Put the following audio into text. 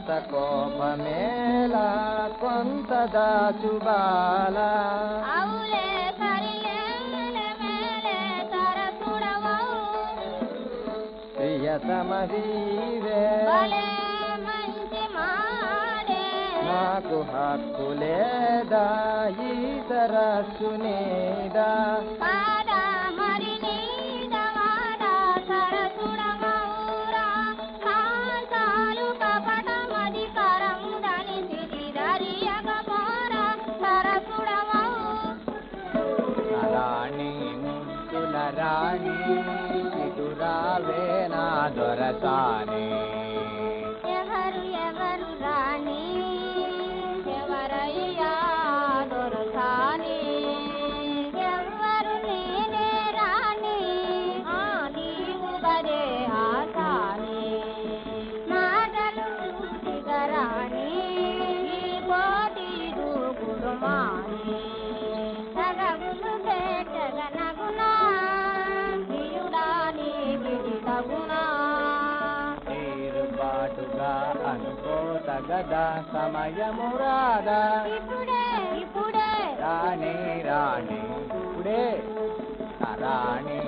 అంత కోపమేలా కొంత దాచుబాల ప్రియతమదీవే నాకు హక్కు లేదా ఈ సరస్సు నీదా రాణి చిటురావే నా దొరసాని ఎవరు ఎవరు రాణి ఎవరయ్యా దొరసాని ఎవరు నేనే రాణి నీవు గదే ఆసాని మాటలు చూసిగా రాణి ఈ కోటి దూకుడు మాని తగగులు పెట్టగనగునా తీరుబాటుగా అనుకోతగదా సమయము రాదా ఇప్పుడే రాణి రాణి ఇప్పుడే రాణి